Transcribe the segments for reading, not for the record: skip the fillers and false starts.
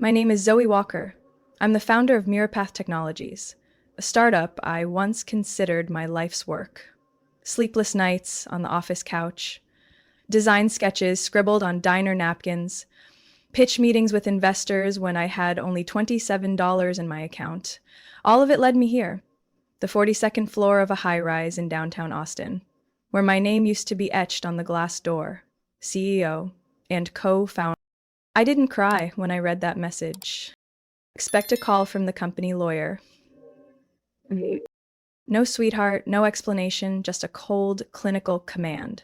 My name is Zoe Walker. I'm the founder of Mirapath Technologies, a startup I once considered my life's work. Sleepless nights on the office couch, design sketches scribbled on diner napkins, pitch meetings with investors when I had only $27 in my account. All of it led me here, the 42nd floor of a high-rise in downtown Austin, where my name used to be etched on the glass door, CEO and co-founder. I didn't cry when I read that message. Expect a call from the company lawyer. No sweetheart, no explanation, just a cold, clinical command.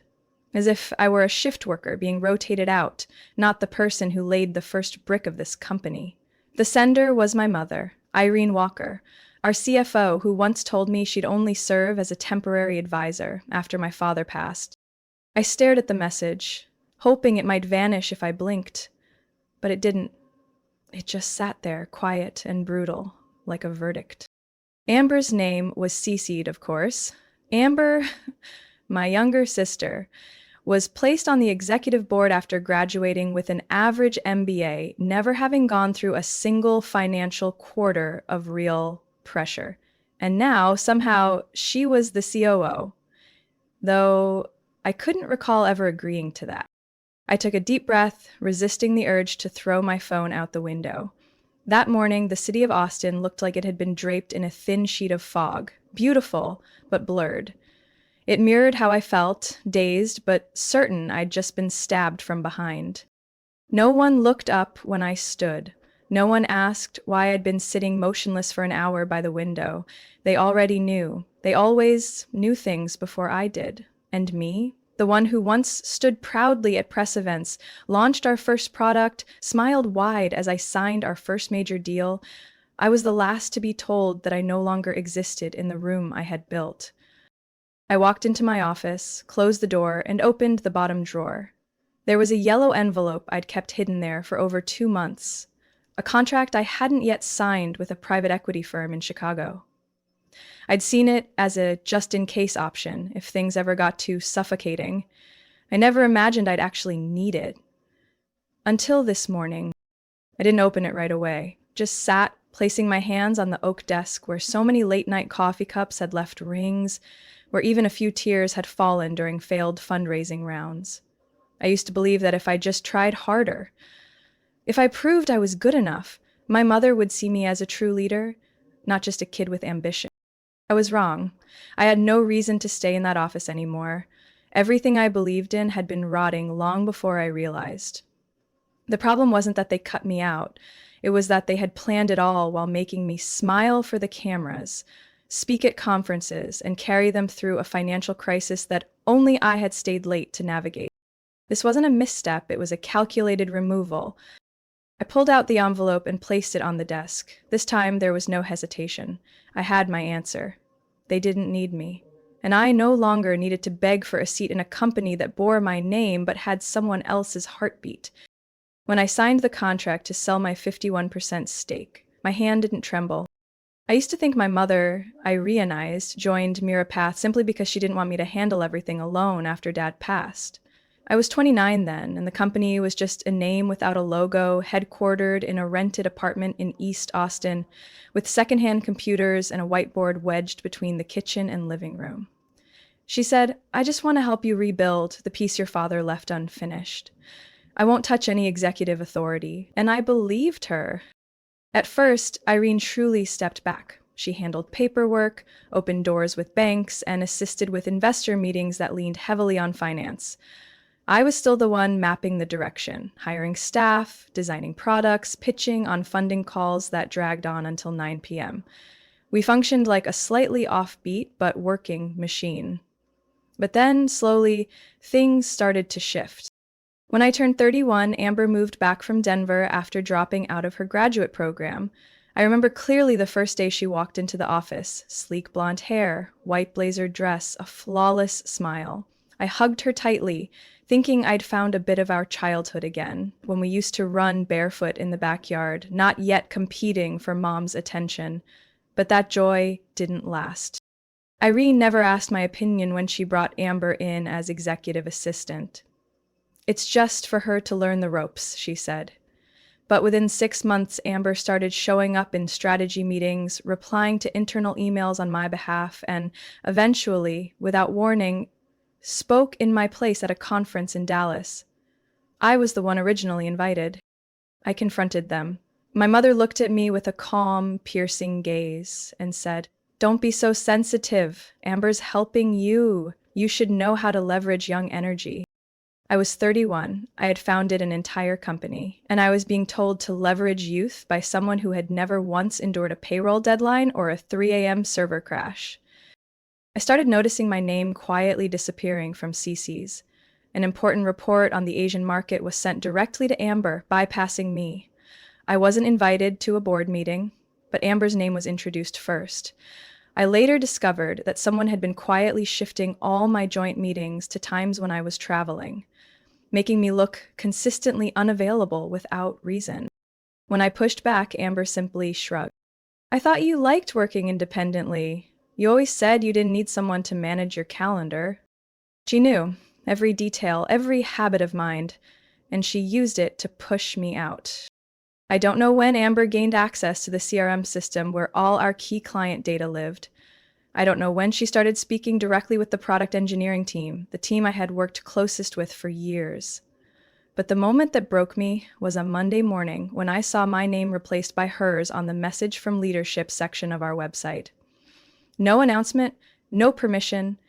As if I were a shift worker being rotated out, not the person who laid the first brick of this company. The sender was my mother, Irene Walker, our CFO, who once told me she'd only serve as a temporary advisor after my father passed. I stared at the message, hoping it might vanish if I blinked, but it didn't. It just sat there, quiet and brutal, like a verdict. Amber's name was CC'd, of course. Amber, my younger sister, was placed on the executive board after graduating with an average MBA, never having gone through a single financial quarter of real pressure. And now, somehow, she was the COO, though I couldn't recall ever agreeing to that. I took a deep breath, resisting the urge to throw my phone out the window. That morning, the city of Austin looked like it had been draped in a thin sheet of fog, beautiful, but blurred. It mirrored how I felt, dazed, but certain I'd just been stabbed from behind. No one looked up when I stood. No one asked why I'd been sitting motionless for an hour by the window. They already knew. They always knew things before I did. And me? The one who once stood proudly at press events, launched our first product, smiled wide as I signed our first major deal. I was the last to be told that I no longer existed in the room I had built. I walked into my office, closed the door, and opened the bottom drawer. There was a yellow envelope I'd kept hidden there for over 2 months, a contract I hadn't yet signed with a private equity firm in Chicago. I'd seen it as a just-in-case option if things ever got too suffocating. I never imagined I'd actually need it. Until this morning. I didn't open it right away, just sat, placing my hands on the oak desk where so many late-night coffee cups had left rings, where even a few tears had fallen during failed fundraising rounds. I used to believe that if I just tried harder, if I proved I was good enough, my mother would see me as a true leader, not just a kid with ambition. I was wrong. I had no reason to stay in that office anymore. Everything I believed in had been rotting long before I realized. The problem wasn't that they cut me out. It was that they had planned it all while making me smile for the cameras, speak at conferences, and carry them through a financial crisis that only I had stayed late to navigate. This wasn't a misstep, it was a calculated removal. I pulled out the envelope and placed it on the desk. This time there was no hesitation. I had my answer. They didn't need me. And I no longer needed to beg for a seat in a company that bore my name but had someone else's heartbeat. When I signed the contract to sell my 51% stake, my hand didn't tremble. I used to think my mother, Ireneized, joined Mirapath simply because she didn't want me to handle everything alone after Dad passed. I was 29 then, and the company was just a name without a logo, headquartered in a rented apartment in East Austin, with secondhand computers and a whiteboard wedged between the kitchen and living room. She said, "I just want to help you rebuild the piece your father left unfinished. I won't touch any executive authority." And I believed her. At first, Irene truly stepped back. She handled paperwork, opened doors with banks, and assisted with investor meetings that leaned heavily on finance. I was still the one mapping the direction, hiring staff, designing products, pitching on funding calls that dragged on until 9 p.m. We functioned like a slightly offbeat but working machine. But then, slowly, things started to shift. When I turned 31, Amber moved back from Denver after dropping out of her graduate program. I remember clearly the first day she walked into the office, sleek blonde hair, white blazer dress, a flawless smile. I hugged her tightly, thinking I'd found a bit of our childhood again, when we used to run barefoot in the backyard, not yet competing for Mom's attention. But that joy didn't last. Irene never asked my opinion when she brought Amber in as executive assistant. "It's just for her to learn the ropes," she said. But within 6 months, Amber started showing up in strategy meetings, replying to internal emails on my behalf, and eventually, without warning, spoke in my place at a conference in Dallas. I was the one originally invited. I confronted them. My mother looked at me with a calm, piercing gaze and said, "Don't be so sensitive. Amber's helping you. You should know how to leverage young energy." I was 31. I had founded an entire company, and I was being told to leverage youth by someone who had never once endured a payroll deadline or a 3 a.m. server crash. I started noticing my name quietly disappearing from CC's. An important report on the Asian market was sent directly to Amber, bypassing me. I wasn't invited to a board meeting, but Amber's name was introduced first. I later discovered that someone had been quietly shifting all my joint meetings to times when I was traveling, making me look consistently unavailable without reason. When I pushed back, Amber simply shrugged. "I thought you liked working independently. You always said you didn't need someone to manage your calendar." She knew every detail, every habit of mind, and she used it to push me out. I don't know when Amber gained access to the CRM system where all our key client data lived. I don't know when she started speaking directly with the product engineering team, the team I had worked closest with for years. But the moment that broke me was a Monday morning when I saw my name replaced by hers on the message from leadership section of our website. No announcement, no permission.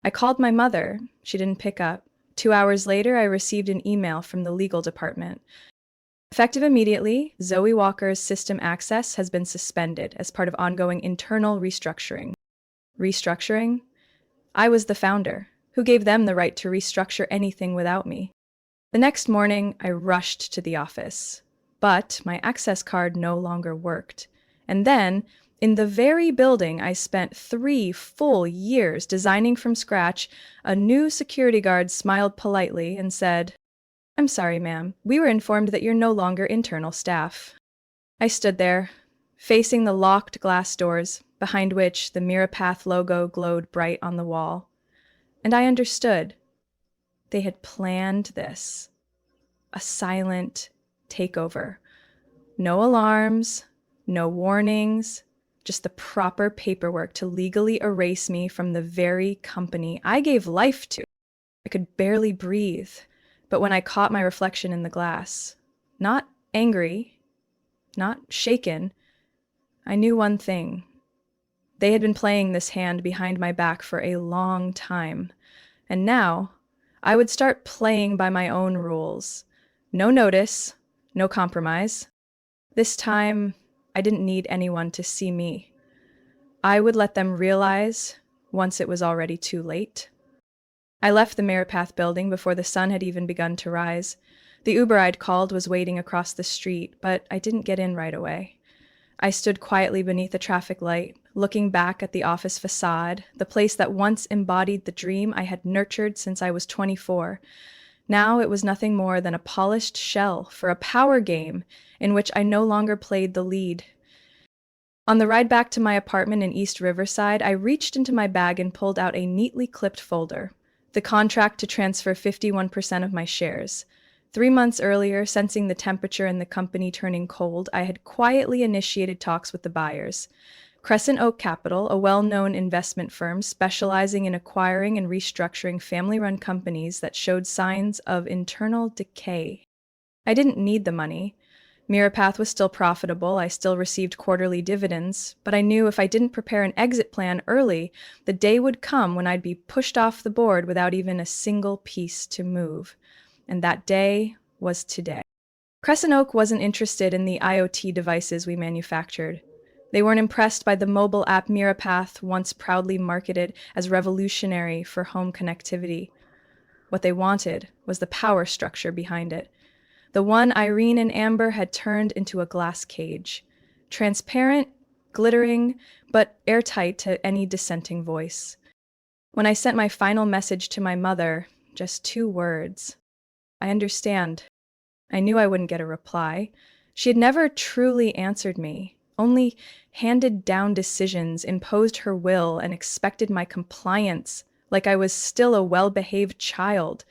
I called my mother. She didn't pick up. 2 hours later, I received an email from the legal department. Effective immediately, Zoe Walker's system access has been suspended as part of ongoing internal restructuring. Restructuring? I was the founder. Who gave them the right to restructure anything without me? The next morning, I rushed to the office, but my access card no longer worked. And then, in the very building I spent 3 full years designing from scratch, a new security guard smiled politely and said, "I'm sorry, ma'am. We were informed that you're no longer internal staff." I stood there, facing the locked glass doors, behind which the Mirapath logo glowed bright on the wall. And I understood. They had planned this. A silent takeover. No alarms, no warnings, just the proper paperwork to legally erase me from the very company I gave life to. I could barely breathe. But when I caught my reflection in the glass, not angry, not shaken, I knew one thing. They had been playing this hand behind my back for a long time, and now I would start playing by my own rules. No notice, no compromise. This time, I didn't need anyone to see me. I would let them realize once it was already too late. I left the Mirapath building before the sun had even begun to rise. The Uber I'd called was waiting across the street, but I didn't get in right away. I stood quietly beneath a traffic light, looking back at the office facade, the place that once embodied the dream I had nurtured since I was 24. Now it was nothing more than a polished shell for a power game in which I no longer played the lead. On the ride back to my apartment in East Riverside, I reached into my bag and pulled out a neatly clipped folder. The contract to transfer 51% of my shares. 3 months earlier, sensing the temperature in the company turning cold, I had quietly initiated talks with the buyers. Crescent Oak Capital, a well-known investment firm specializing in acquiring and restructuring family-run companies that showed signs of internal decay. I didn't need the money. Mirapath was still profitable, I still received quarterly dividends, but I knew if I didn't prepare an exit plan early, the day would come when I'd be pushed off the board without even a single piece to move. And that day was today. Crescent Oak wasn't interested in the IoT devices we manufactured. They weren't impressed by the mobile app Mirapath once proudly marketed as revolutionary for home connectivity. What they wanted was the power structure behind it. The one Irene and Amber had turned into a glass cage. Transparent, glittering, but airtight to any dissenting voice. When I sent my final message to my mother, just 2 words. "I understand." I knew I wouldn't get a reply. She had never truly answered me, only handed down decisions, imposed her will, and expected my compliance, like I was still a well-behaved child.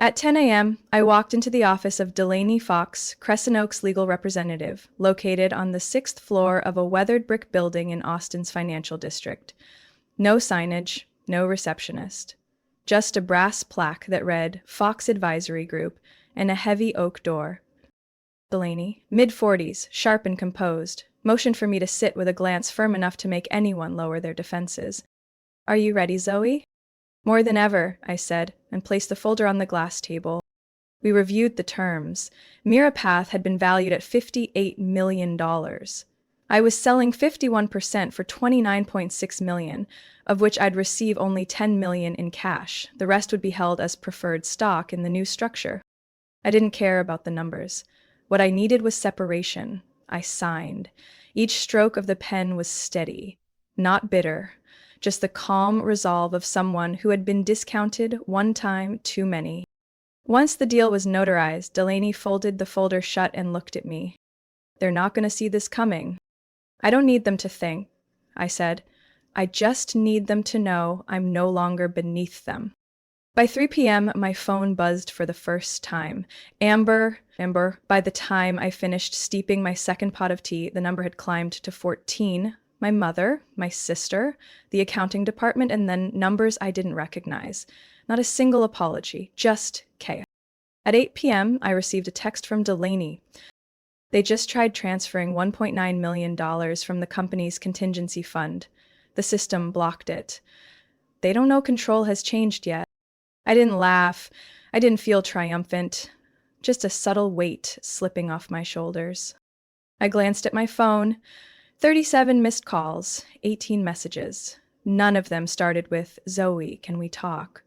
At 10 a.m., I walked into the office of Delaney Fox, Crescent Oaks legal representative, located on the sixth floor of a weathered brick building in Austin's financial district. No signage, no receptionist. Just a brass plaque that read Fox Advisory Group and a heavy oak door. Delaney, mid-40s, sharp and composed, motioned for me to sit with a glance firm enough to make anyone lower their defenses. "Are you ready, Zoe?" "More than ever," I said, and placed the folder on the glass table. We reviewed the terms. Mirapath had been valued at $58 million. I was selling 51% for $29.6 million, of which I'd receive only $10 million in cash. The rest would be held as preferred stock in the new structure. I didn't care about the numbers. What I needed was separation. I signed. Each stroke of the pen was steady, not bitter, just the calm resolve of someone who had been discounted one time too many. Once the deal was notarized, Delaney folded the folder shut and looked at me. "They're not going to see this coming." "I don't need them to think," I said. "I just need them to know I'm no longer beneath them." By 3 p.m., my phone buzzed for the first time. Amber. By the time I finished steeping my second pot of tea, the number had climbed to 14. My mother, my sister, the accounting department, and then numbers I didn't recognize. Not a single apology, just chaos. At 8 p.m., I received a text from Delaney. They just tried transferring $1.9 million from the company's contingency fund. The system blocked it. They don't know control has changed yet. I didn't laugh. I didn't feel triumphant. Just a subtle weight slipping off my shoulders. I glanced at my phone. 37 missed calls, 18 messages. None of them started with, "Zoe, can we talk?"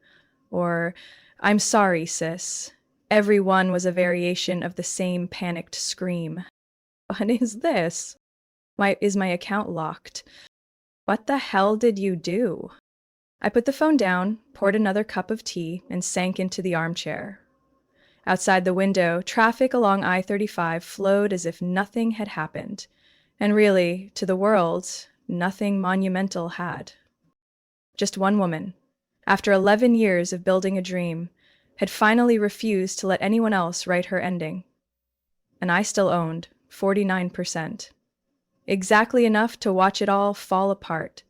or "I'm sorry, sis." Every one was a variation of the same panicked scream. "What is this? Why is my account locked? What the hell did you do?" I put the phone down, poured another cup of tea, and sank into the armchair. Outside the window, traffic along I-35 flowed as if nothing had happened. And really, to the world, nothing monumental had. Just one woman, after 11 years of building a dream, had finally refused to let anyone else write her ending. And I still owned 49%. Exactly enough to watch it all fall apart.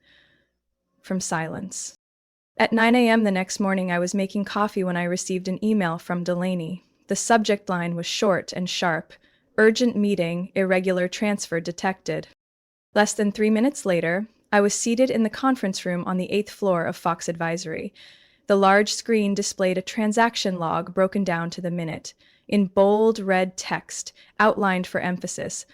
From silence. At 9 a.m. the next morning, I was making coffee when I received an email from Delaney. The subject line was short and sharp. "Urgent meeting, irregular transfer detected." Less than 3 minutes later, I was seated in the conference room on the 8th floor of Fox Advisory. The large screen displayed a transaction log broken down to the minute, in bold red text, outlined for emphasis.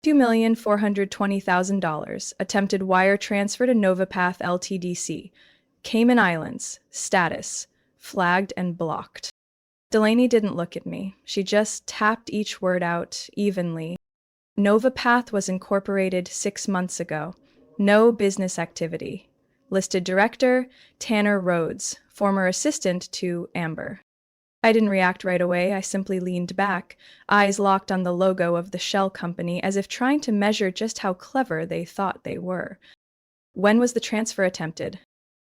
$2,420,000, attempted wire transfer to Novapath Ltd.C. Cayman Islands, status, flagged and blocked. Delaney didn't look at me. She just tapped each word out evenly. Novapath was incorporated 6 months ago. No business activity. Listed director, Tanner Rhodes, former assistant to Amber. I didn't react right away. I simply leaned back, eyes locked on the logo of the shell company, as if trying to measure just how clever they thought they were. "When was the transfer attempted?"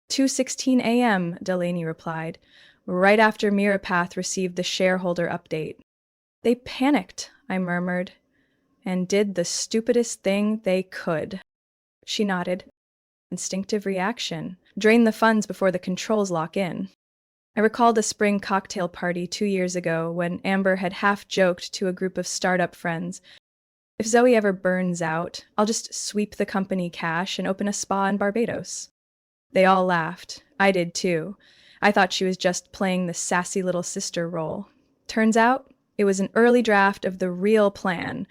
2:16 a.m., Delaney replied, right after Mirapath received the shareholder update. "They panicked," I murmured, "and did the stupidest thing they could." She nodded. "Instinctive reaction. Drain the funds before the controls lock in." I recalled a spring cocktail party 2 years ago when Amber had half-joked to a group of startup friends, "If Zoe ever burns out, I'll just sweep the company cash and open a spa in Barbados." They all laughed. I did too. I thought she was just playing the sassy little sister role. Turns out, it was an early draft of the real plan.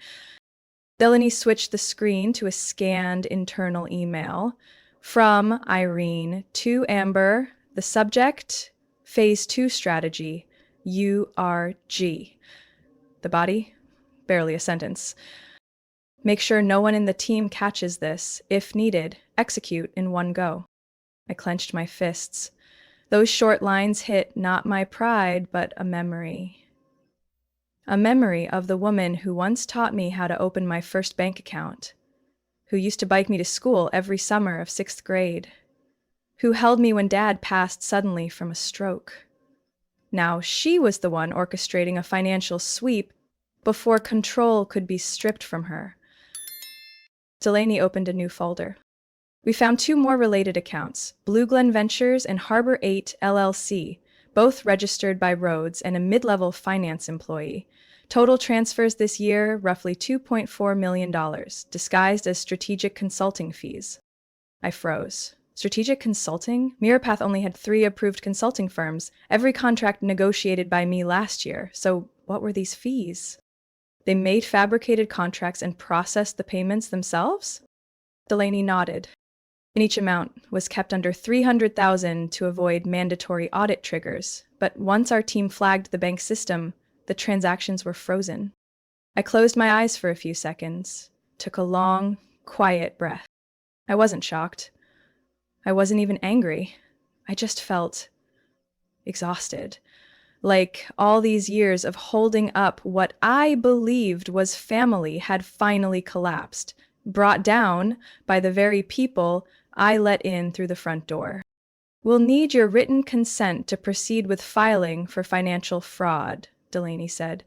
Delaney switched the screen to a scanned internal email. From Irene to Amber, the subject, Phase 2 strategy, URG. The body, barely a sentence. "Make sure no one in the team catches this. If needed, execute in one go." I clenched my fists. Those short lines hit not my pride, but a memory. A memory of the woman who once taught me how to open my first bank account, who used to bike me to school every summer of 6th grade, who held me when Dad passed suddenly from a stroke. Now she was the one orchestrating a financial sweep before control could be stripped from her. Delaney opened a new folder. We found two more related accounts, Blue Glen Ventures and Harbor 8 LLC, both registered by Rhodes and a mid-level finance employee. Total transfers this year, roughly $2.4 million, disguised as strategic consulting fees. I froze. Strategic consulting? Mirapath only had 3 approved consulting firms, every contract negotiated by me last year, so what were these fees? They made fabricated contracts and processed the payments themselves? Delaney nodded. And each amount was kept under $300,000 to avoid mandatory audit triggers, but once our team flagged the bank system, the transactions were frozen. I closed my eyes for a few seconds, took a long, quiet breath. I wasn't shocked. I wasn't even angry. I just felt exhausted. Like all these years of holding up what I believed was family had finally collapsed, brought down by the very people I let in through the front door. We'll need your written consent to proceed with filing for financial fraud, Delaney said.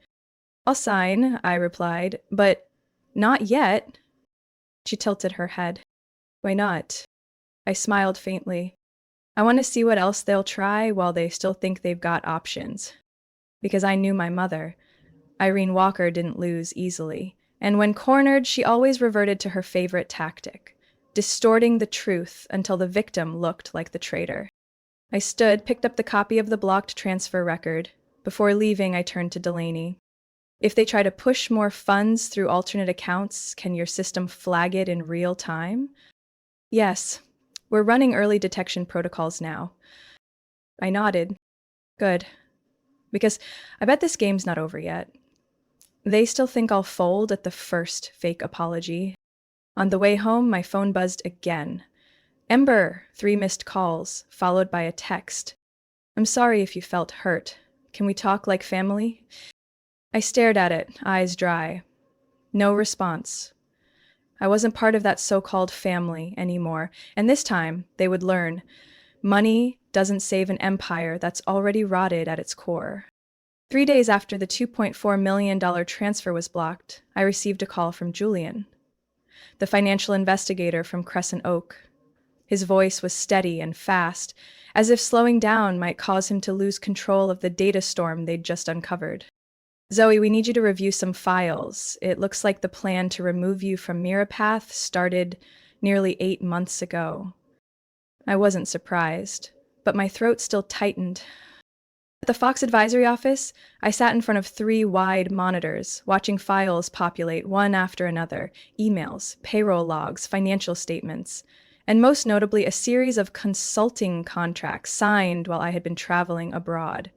I'll sign, I replied, but not yet. She tilted her head. Why not? I smiled faintly. I want to see what else they'll try while they still think they've got options. Because I knew my mother. Irene Walker didn't lose easily, and when cornered, she always reverted to her favorite tactic, distorting the truth until the victim looked like the traitor. I stood, picked up the copy of the blocked transfer record. Before leaving, I turned to Delaney. If they try to push more funds through alternate accounts, can your system flag it in real time? Yes. We're running early detection protocols now. I nodded. Good. Because I bet this game's not over yet. They still think I'll fold at the first fake apology. On the way home, my phone buzzed again. Ember, 3 missed calls, followed by a text. I'm sorry if you felt hurt. Can we talk like family? I stared at it, eyes dry. No response. I wasn't part of that so-called family anymore, and this time they would learn. Money doesn't save an empire that's already rotted at its core. 3 days after the $2.4 million transfer was blocked, I received a call from Julian, the financial investigator from Crescent Oak. His voice was steady and fast, as if slowing down might cause him to lose control of the data storm they'd just uncovered. Zoe, we need you to review some files. It looks like the plan to remove you from Mirapath started nearly 8 months ago. I wasn't surprised, but my throat still tightened. At the Fox Advisory Office, I sat in front of 3 wide monitors, watching files populate one after another, emails, payroll logs, financial statements, and most notably a series of consulting contracts signed while I had been traveling abroad.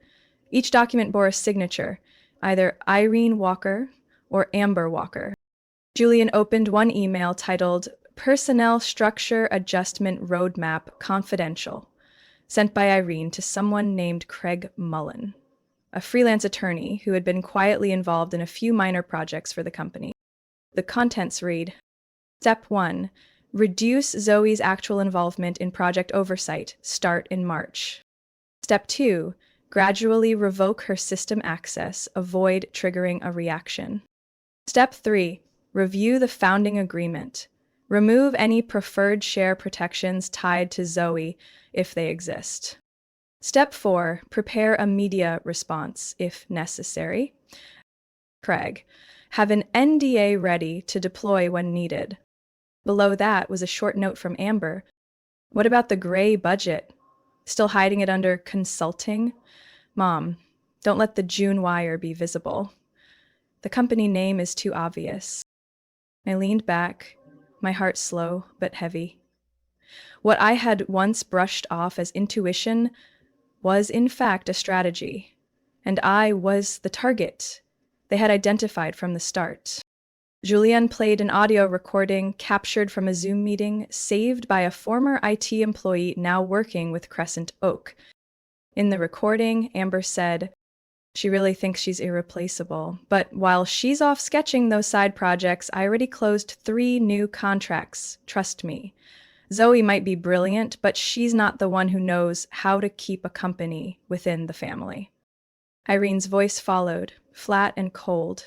Each document bore a signature, either Irene Walker or Amber Walker. Julian opened one email titled Personnel Structure Adjustment Roadmap Confidential, sent by Irene to someone named Craig Mullen, a freelance attorney who had been quietly involved in a few minor projects for the company. The contents read, Step 1. Reduce Zoe's actual involvement in project oversight. Start in March. Step 2. Gradually revoke her system access. Avoid triggering a reaction. Step 3. Review the founding agreement. Remove any preferred share protections tied to Zoe if they exist. Step 4. Prepare a media response if necessary. Craig. Have an NDA ready to deploy when needed. Below that was a short note from Amber. What about the gray budget? Still hiding it under consulting? Mom, don't let the June wire be visible. The company name is too obvious. I leaned back, my heart slow but heavy. What I had once brushed off as intuition was in fact a strategy, and I was the target they had identified from the start. Julian played an audio recording captured from a Zoom meeting saved by a former IT employee now working with Crescent Oak. In the recording, Amber said, she really thinks she's irreplaceable, but while she's off sketching those side projects, I already closed 3 new contracts. Trust me. Zoe might be brilliant, but she's not the one who knows how to keep a company within the family. Irene's voice followed, flat and cold.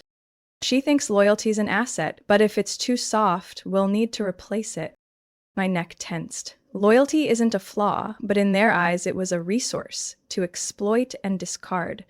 She thinks loyalty's an asset, but if it's too soft, we'll need to replace it. My neck tensed. Loyalty isn't a flaw, but in their eyes it was a resource to exploit and discard.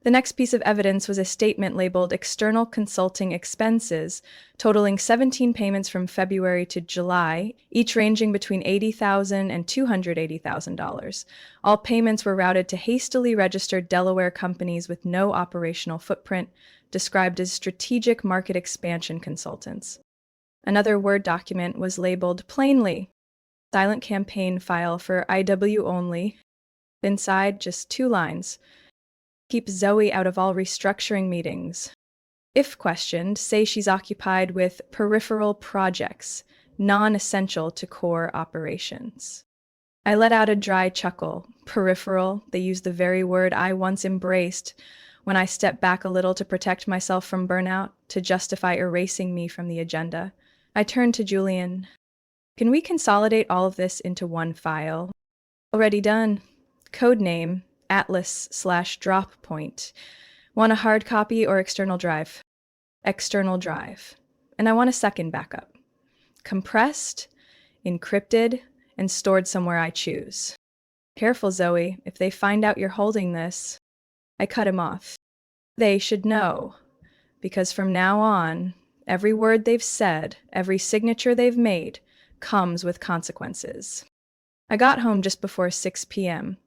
The next piece of evidence was a statement labeled external consulting expenses, totaling 17 payments from February to July, each ranging between $80,000 and $280,000. All payments were routed to hastily registered Delaware companies with no operational footprint, described as strategic market expansion consultants. Another Word document was labeled plainly, silent campaign file for IW only. Inside, just 2 lines. Keep Zoe out of all restructuring meetings. If questioned, say she's occupied with peripheral projects, non-essential to core operations. I let out a dry chuckle. Peripheral, they used the very word I once embraced when I stepped back a little to protect myself from burnout, to justify erasing me from the agenda. I turned to Julian. Can we consolidate all of this into one file? Already done. Codename, Atlas/drop point. Want a hard copy or external drive? External drive. And I want a second backup. Compressed, encrypted, and stored somewhere I choose. Careful, Zoe. If they find out you're holding this. I cut him off. They should know. Because from now on, every word they've said, every signature they've made, comes with consequences. I got home just before 6 p.m.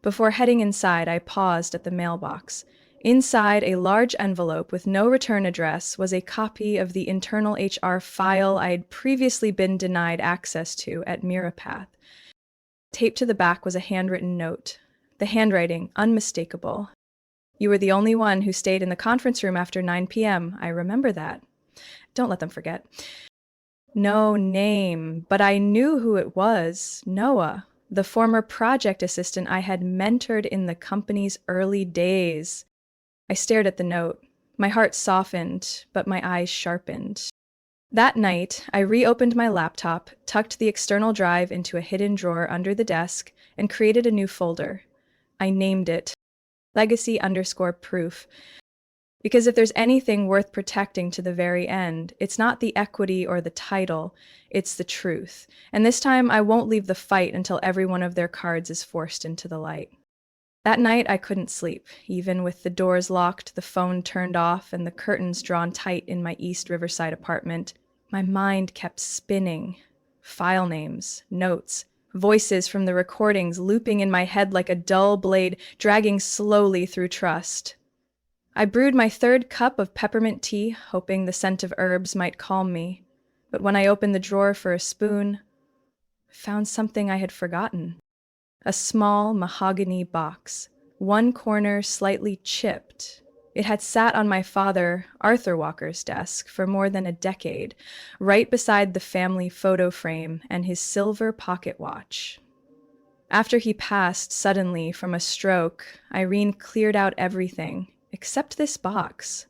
Before heading inside, I paused at the mailbox. Inside a large envelope with no return address was a copy of the internal HR file I'd previously been denied access to at Mirapath. Taped to the back was a handwritten note. The handwriting, unmistakable. You were the only one who stayed in the conference room after 9 p.m. I remember that. Don't let them forget. No name, but I knew who it was. Noah, the former project assistant I had mentored in the company's early days. I stared at the note. My heart softened, but my eyes sharpened. That night, I reopened my laptop, tucked the external drive into a hidden drawer under the desk, and created a new folder. I named it Legacy_Proof. Because if there's anything worth protecting to the very end, it's not the equity or the title, it's the truth. And this time I won't leave the fight until every one of their cards is forced into the light. That night I couldn't sleep, even with the doors locked, the phone turned off, and the curtains drawn tight in my East Riverside apartment. My mind kept spinning. File names, notes, voices from the recordings looping in my head like a dull blade, dragging slowly through trust. I brewed my 3rd cup of peppermint tea, hoping the scent of herbs might calm me. But when I opened the drawer for a spoon, I found something I had forgotten. A small mahogany box, one corner slightly chipped. It had sat on my father, Arthur Walker's desk for more than a decade, right beside the family photo frame and his silver pocket watch. After he passed suddenly from a stroke, Irene cleared out everything, except this box.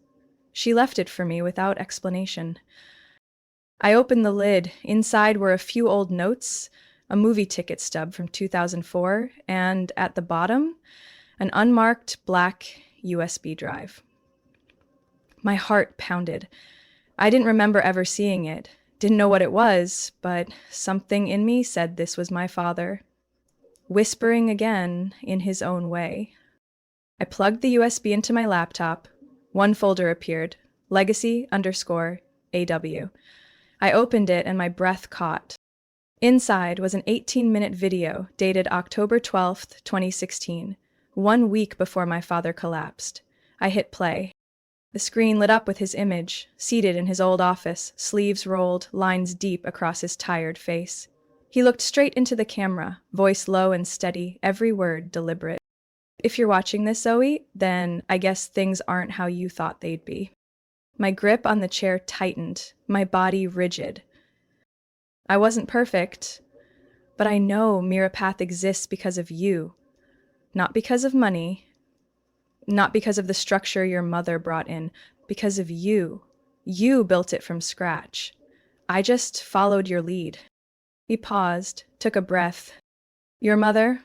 She left it for me without explanation. I opened the lid. Inside were a few old notes, a movie ticket stub from 2004, and at the bottom, an unmarked black USB drive. My heart pounded. I didn't remember ever seeing it, didn't know what it was, but something in me said this was my father, whispering again in his own way. I plugged the USB into my laptop. One folder appeared, Legacy_AW. I opened it and my breath caught. Inside was an 18-minute video dated October 12th, 2016, 1 week before my father collapsed. I hit play. The screen lit up with his image, seated in his old office, sleeves rolled, lines deep across his tired face. He looked straight into the camera, voice low and steady, every word deliberate. If you're watching this, Zoe, then I guess things aren't how you thought they'd be. My grip on the chair tightened, my body rigid. I wasn't perfect, but I know Mirapath exists because of you. Not because of money, not because of the structure your mother brought in, because of you. You built it from scratch. I just followed your lead. He paused, took a breath. Your mother?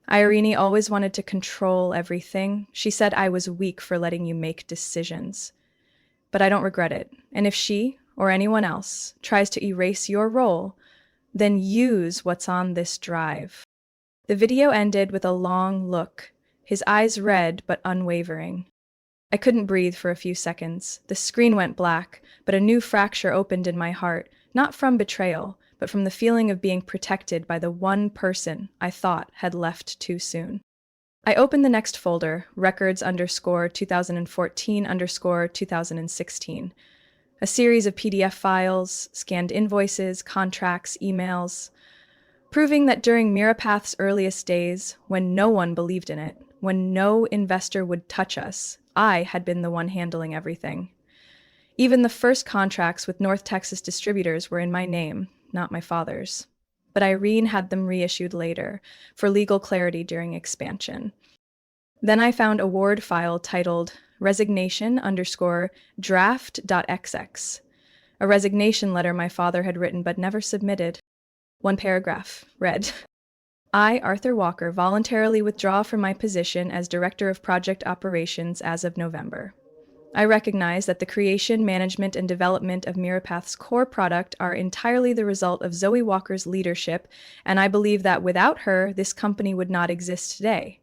Irene always wanted to control everything. She said I was weak for letting you make decisions. But I don't regret it. And if she, or anyone else, tries to erase your role, then use what's on this drive. The video ended with a long look, his eyes red but unwavering. I couldn't breathe for a few seconds. The screen went black, but a new fracture opened in my heart, not from betrayal, but from the feeling of being protected by the one person I thought had left too soon. I opened the next folder, records underscore 2014 underscore 2016. A series of PDF files, scanned invoices, contracts, emails, proving that during Mirapath's earliest days, when no one believed in it, when no investor would touch us, I had been the one handling everything. Even the first contracts with North Texas distributors were in my name, not my father's. But Irene had them reissued later, for legal clarity during expansion. Then I found a Word file titled resignation underscore draft.xx, a resignation letter my father had written but never submitted. One paragraph read, I, Arthur Walker, voluntarily withdraw from my position as Director of Project Operations as of November. I recognize that the creation, management, and development of Mirapath's core product are entirely the result of Zoe Walker's leadership, and I believe that without her, this company would not exist today.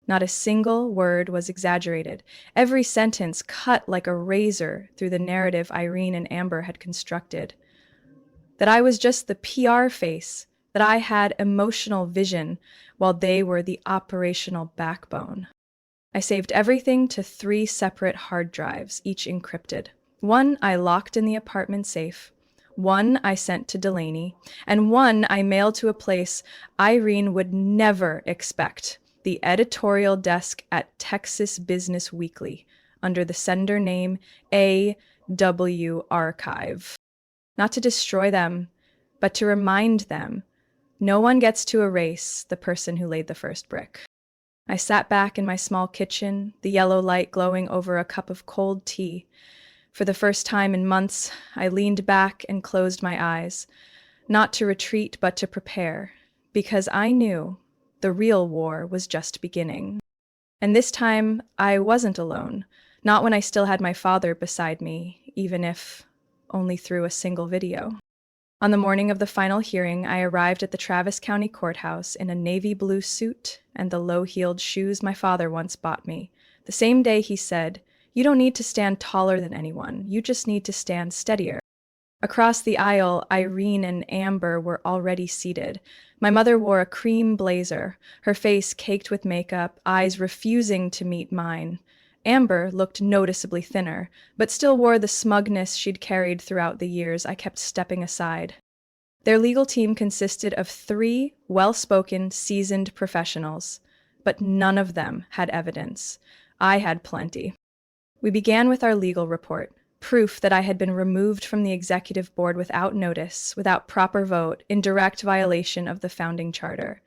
Not a single word was exaggerated. Every sentence cut like a razor through the narrative Irene and Amber had constructed. That I was just the PR face, that I had emotional vision, while they were the operational backbone. I saved everything to 3 separate hard drives, each encrypted. One I locked in the apartment safe, one I sent to Delaney, and one I mailed to a place Irene would never expect, the editorial desk at Texas Business Weekly, under the sender name A.W. Archive. Not to destroy them, but to remind them, no one gets to erase the person who laid the first brick. I sat back in my small kitchen, the yellow light glowing over a cup of cold tea. For the first time in months, I leaned back and closed my eyes, not to retreat but to prepare, because I knew the real war was just beginning. And this time, I wasn't alone, not when I still had my father beside me, even if only through a single video. On the morning of the final hearing, I arrived at the Travis County Courthouse in a navy blue suit and the low-heeled shoes my father once bought me. The same day he said, "You don't need to stand taller than anyone, you just need to stand steadier." Across the aisle, Irene and Amber were already seated. My mother wore a cream blazer, her face caked with makeup, eyes refusing to meet mine. Amber looked noticeably thinner, but still wore the smugness she'd carried throughout the years. I kept stepping aside. Their legal team consisted of 3 well-spoken, seasoned professionals, but none of them had evidence. I had plenty. We began with our legal report, proof that I had been removed from the executive board without notice, without proper vote, in direct violation of the founding charter.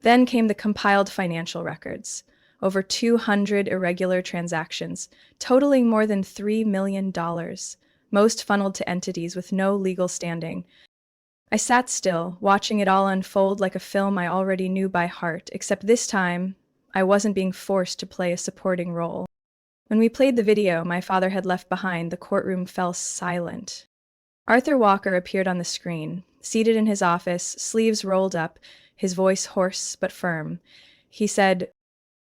Then came the compiled financial records. Over 200 irregular transactions, totaling more than $3 million, most funneled to entities with no legal standing. I sat still, watching it all unfold like a film I already knew by heart, except this time, I wasn't being forced to play a supporting role. When we played the video my father had left behind, the courtroom fell silent. Arthur Walker appeared on the screen, seated in his office, sleeves rolled up, his voice hoarse but firm. He said,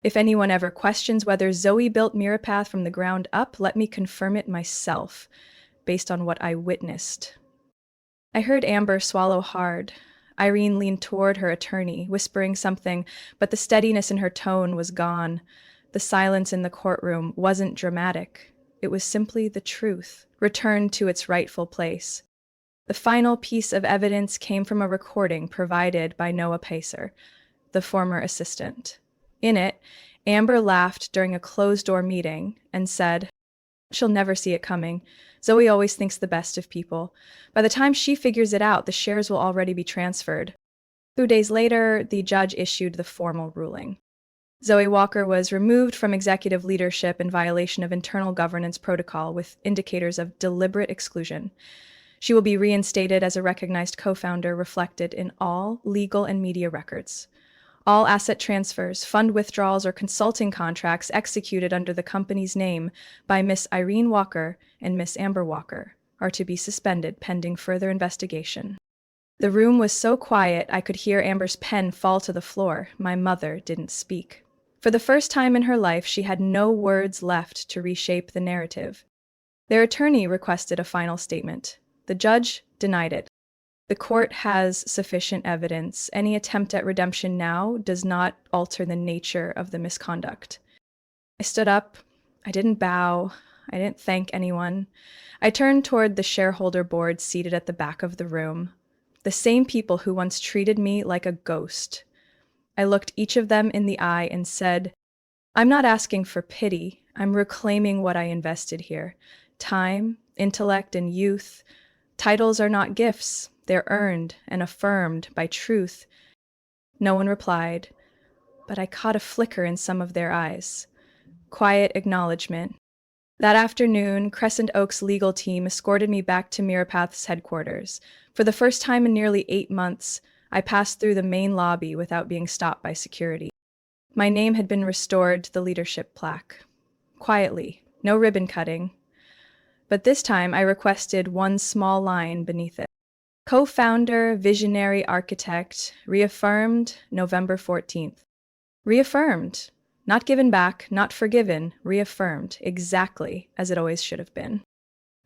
"If anyone ever questions whether Zoe built Mirapath from the ground up, let me confirm it myself, based on what I witnessed." I heard Amber swallow hard. Irene leaned toward her attorney, whispering something, but the steadiness in her tone was gone. The silence in the courtroom wasn't dramatic. It was simply the truth, returned to its rightful place. The final piece of evidence came from a recording provided by Noah Pacer, the former assistant. In it, Amber laughed during a closed-door meeting and said, "She'll never see it coming. Zoe always thinks the best of people. By the time she figures it out, the shares will already be transferred." 2 days later, the judge issued the formal ruling. Zoe Walker was removed from executive leadership in violation of internal governance protocol with indicators of deliberate exclusion. She will be reinstated as a recognized co-founder reflected in all legal and media records. All asset transfers, fund withdrawals, or consulting contracts executed under the company's name by Miss Irene Walker and Miss Amber Walker are to be suspended pending further investigation. The room was so quiet I could hear Amber's pen fall to the floor. My mother didn't speak. For the first time in her life, she had no words left to reshape the narrative. Their attorney requested a final statement. The judge denied it. The court has sufficient evidence. Any attempt at redemption now does not alter the nature of the misconduct. I stood up. I didn't bow. I didn't thank anyone. I turned toward the shareholder board seated at the back of the room. The same people who once treated me like a ghost. I looked each of them in the eye and said, "I'm not asking for pity. I'm reclaiming what I invested here. Time, intellect, and youth. Titles are not gifts. They're earned and affirmed by truth." No one replied, but I caught a flicker in some of their eyes. Quiet acknowledgement. That afternoon, Crescent Oak's legal team escorted me back to Mirapath's headquarters. For the first time in nearly 8 months, I passed through the main lobby without being stopped by security. My name had been restored to the leadership plaque. Quietly, no ribbon cutting. But this time I requested one small line beneath it. Co-founder, visionary architect, reaffirmed November 14th. Reaffirmed. Not given back, not forgiven, reaffirmed, exactly as it always should have been.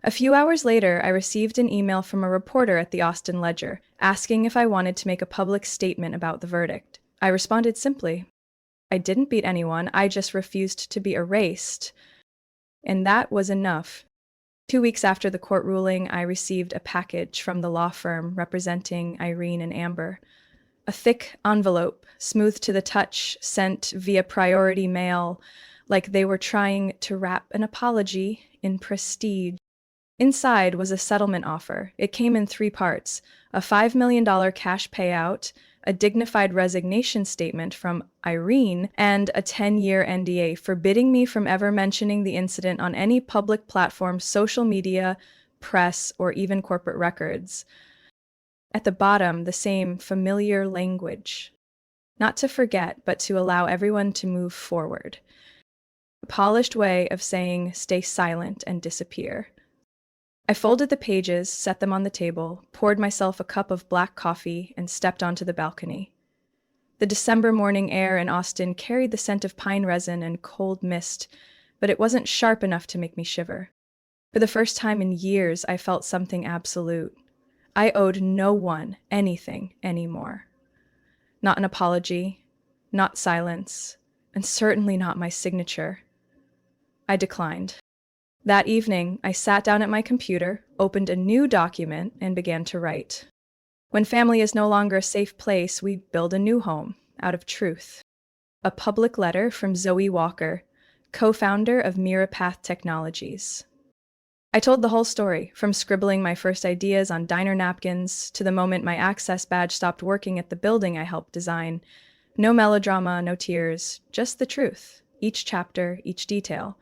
A few hours later, I received an email from a reporter at the Austin Ledger, asking if I wanted to make a public statement about the verdict. I responded simply, I didn't beat anyone, I just refused to be erased. And that was enough. 2 weeks after the court ruling, I received a package from the law firm representing Irene and Amber. A thick envelope, smooth to the touch, sent via priority mail, like they were trying to wrap an apology in prestige. Inside was a settlement offer. It came in 3 parts: a $5 million cash payout, a dignified resignation statement from Irene, and a 10-year NDA forbidding me from ever mentioning the incident on any public platform, social media, press, or even corporate records. At the bottom, the same familiar language. Not to forget, but to allow everyone to move forward. A polished way of saying, stay silent and disappear. I folded the pages, set them on the table, poured myself a cup of black coffee, and stepped onto the balcony. The December morning air in Austin carried the scent of pine resin and cold mist, but it wasn't sharp enough to make me shiver. For the first time in years, I felt something absolute. I owed no one anything anymore. Not an apology, not silence, and certainly not my signature. I declined. That evening, I sat down at my computer, opened a new document, and began to write. When family is no longer a safe place, we build a new home, out of truth. A public letter from Zoe Walker, co-founder of Mirapath Technologies. I told the whole story, from scribbling my first ideas on diner napkins to the moment my access badge stopped working at the building I helped design. No melodrama, no tears, just the truth, each chapter, each detail,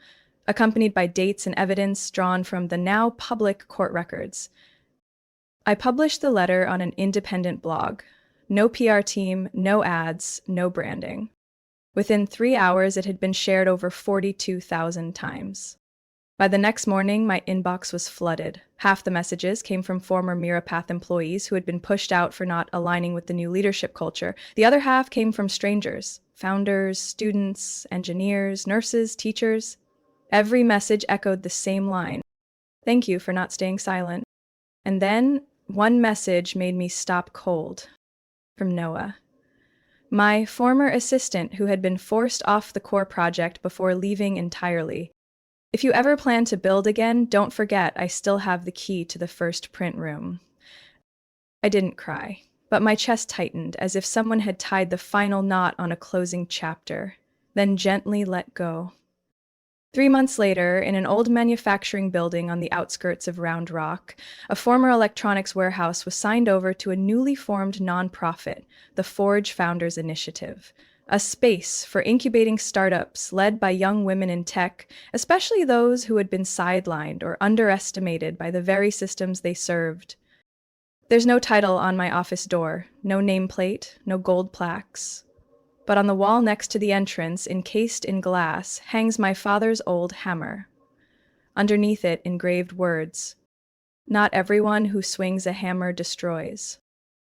accompanied by dates and evidence drawn from the now public court records. I published the letter on an independent blog. No PR team, no ads, no branding. Within 3 hours, it had been shared over 42,000 times. By the next morning, my inbox was flooded. Half the messages came from former Mirapath employees who had been pushed out for not aligning with the new leadership culture. The other half came from strangers, founders, students, engineers, nurses, teachers. Every message echoed the same line. Thank you for not staying silent. And then, one message made me stop cold. From Noah. My former assistant who had been forced off the core project before leaving entirely. If you ever plan to build again, don't forget I still have the key to the first print room. I didn't cry, but my chest tightened as if someone had tied the final knot on a closing chapter, then gently let go. 3 months later, in an old manufacturing building on the outskirts of Round Rock, a former electronics warehouse was signed over to a newly formed nonprofit, the Forge Founders Initiative, a space for incubating startups led by young women in tech, especially those who had been sidelined or underestimated by the very systems they served. There's no title on my office door, no nameplate, no gold plaques. but on the wall next to the entrance, encased in glass, hangs my father's old hammer. Underneath it, engraved words, "Not everyone who swings a hammer destroys.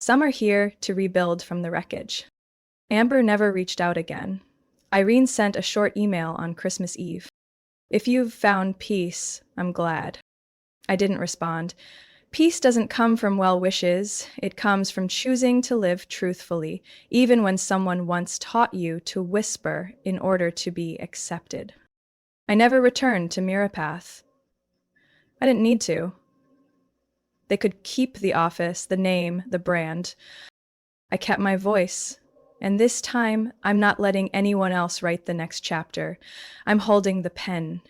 Some are here to rebuild from the wreckage." Amber never reached out again. Irene sent a short email on Christmas Eve. "If you've found peace, I'm glad." I didn't respond. Peace doesn't come from well wishes. It comes from choosing to live truthfully, even when someone once taught you to whisper in order to be accepted. I never returned to Mirapath. I didn't need to. They could keep the office, the name, the brand. I kept my voice. And this time, I'm not letting anyone else write the next chapter. I'm holding the pen.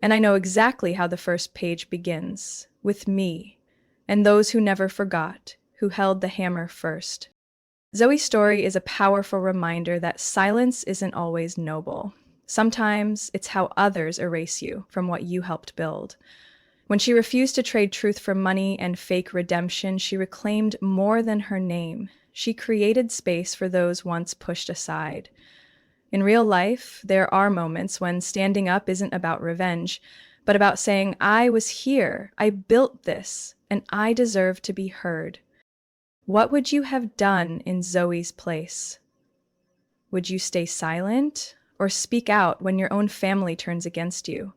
And I know exactly how the first page begins, with me, and those who never forgot, who held the hammer first. Zoe's story is a powerful reminder that silence isn't always noble. Sometimes it's how others erase you from what you helped build. When she refused to trade truth for money and fake redemption, she reclaimed more than her name. She created space for those once pushed aside. In real life, there are moments when standing up isn't about revenge, but about saying, "I was here, I built this, and I deserve to be heard." What would you have done in Zoe's place? Would you stay silent or speak out when your own family turns against you?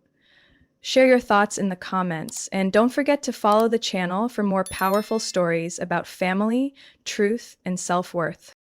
Share your thoughts in the comments, and don't forget to follow the channel for more powerful stories about family, truth, and self-worth.